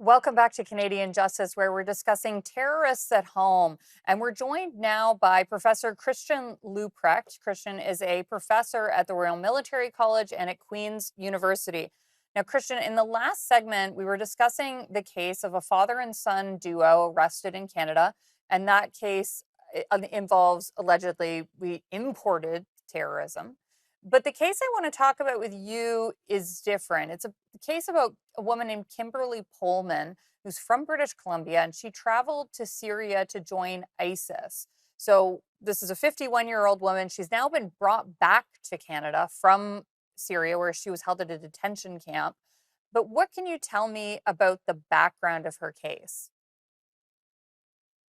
Welcome back to Canadian Justice, where we're discussing terrorists at home. And we're joined now by Professor Christian Leuprecht. Christian is a professor at the Royal Military College and at Queen's University. Now, Christian, in the last segment, we were discussing the case of a father and son duo arrested in Canada. And that case involves allegedly we imported terrorism. But the case I want to talk about with you is different. It's a case about a woman named Kimberly Pullman, who's from British Columbia, and she traveled to Syria to join ISIS. So, this is a 51-year-old woman. She's now been brought back to Canada from Syria, where she was held at a detention camp. But what can you tell me about the background of her case?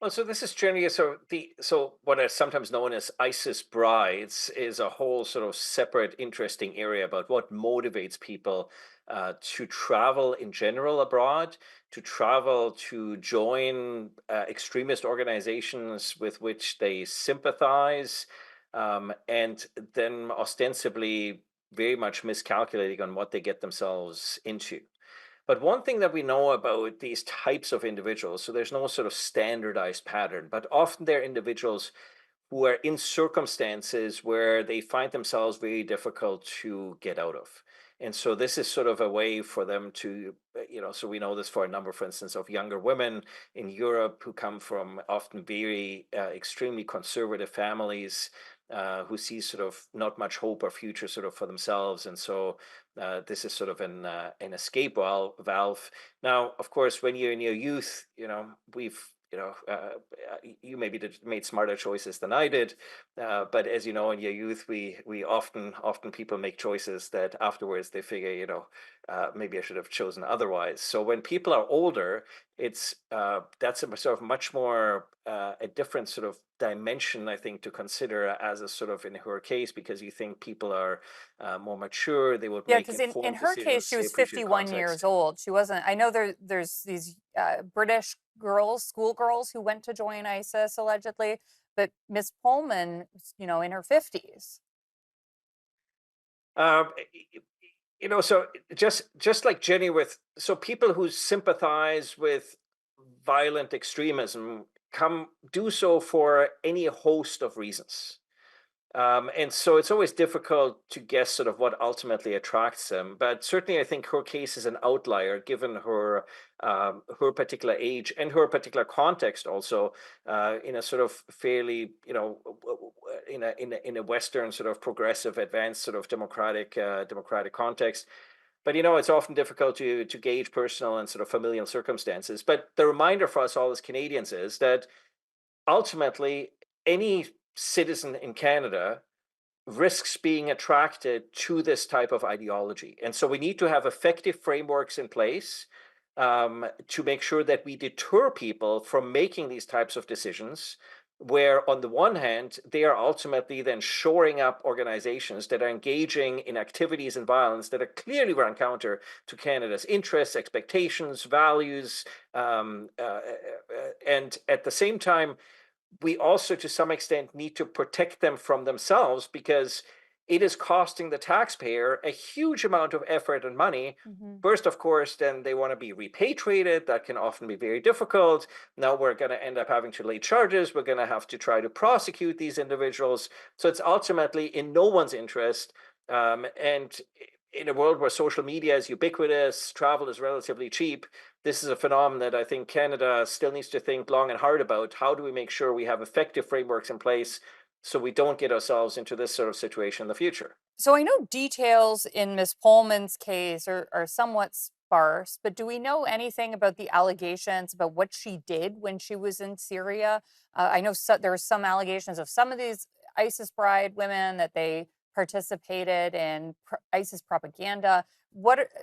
Well, so this is generally so what is sometimes known as ISIS brides is a whole sort of separate, interesting area about what motivates people to travel in general abroad, to travel to join extremist organizations with which they sympathize, and then ostensibly very much miscalculating on what they get themselves into. But one thing that we know about these types of individuals, so there's no sort of standardized pattern, but often they're individuals who are in circumstances where they find themselves very difficult to get out of. And so this is sort of a way for them to, so we know this for a number, for instance, of younger women in Europe who come from often very extremely conservative families, who see sort of not much hope or future sort of for themselves. And so this is sort of an escape valve. Now, of course, when you're in your youth, we've you maybe made smarter choices than I did, but as you know, in your youth, we often people make choices that afterwards they figure, maybe I should have chosen otherwise. So when people are older, it's that's a sort of much more a different sort of dimension, I think, to consider as a sort of in her case, because you think people are more mature, they would Yeah, make because in informed her case, decisions, she they was appreciate 51 context. years old. She wasn't, I know there's these British girls, schoolgirls who went to join ISIS allegedly, but Miss Pullman, in her 50s. Um, so just like Jenny, with so people who sympathize with violent extremism come do so for any host of reasons. And so it's always difficult to guess sort of what ultimately attracts them. But certainly, I think her case is an outlier given her particular age and her particular context, also in a sort of fairly, in a Western sort of progressive, advanced sort of democratic context. But it's often difficult to gauge personal and sort of familial circumstances. But the reminder for us all as Canadians is that ultimately any citizen in Canada risks being attracted to this type of ideology. And so we need to have effective frameworks in place to make sure that we deter people from making these types of decisions, where on the one hand, they are ultimately then shoring up organizations that are engaging in activities and violence that are clearly run counter to Canada's interests, expectations, values, and at the same time, we also, to some extent, need to protect them from themselves because it is costing the taxpayer a huge amount of effort and money. Hmm. First, of course, then they want to be repatriated. That can often be very difficult. Now we're going to end up having to lay charges. We're going to have to try to prosecute these individuals. So it's ultimately in no one's interest. And in a world where social media is ubiquitous, travel is relatively cheap, this is a phenomenon that I think Canada still needs to think long and hard about. How do we make sure we have effective frameworks in place so we don't get ourselves into this sort of situation in the future? So I know details in Miss Pullman's case are somewhat sparse, but do we know anything about the allegations about what she did when she was in Syria? I know there were some allegations of some of these ISIS bride women that they participated in ISIS propaganda.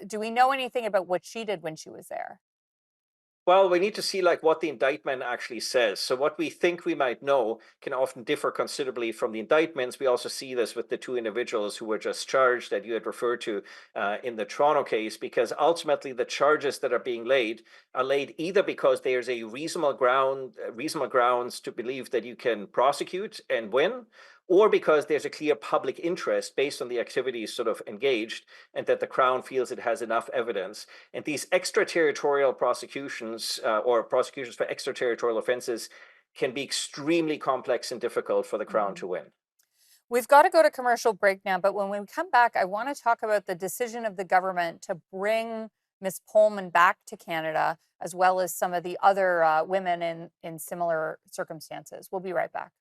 Do we know anything about what she did when she was there? Well, we need to see like what the indictment actually says. So what we think we might know can often differ considerably from the indictments. We also see this with the two individuals who were just charged that you had referred to in the Toronto case, because ultimately the charges that are being laid are laid either because there's a reasonable grounds to believe that you can prosecute and win, or because there's a clear public interest based on the activities sort of engaged, and that the Crown feels it has enough evidence. And these extraterritorial prosecutions or prosecutions for extraterritorial offenses can be extremely complex and difficult for the Crown Mhm. to win. We've got to go to commercial break now, but when we come back, I want to talk about the decision of the government to bring Miss Pullman back to Canada, as well as some of the other women in similar circumstances. We'll be right back.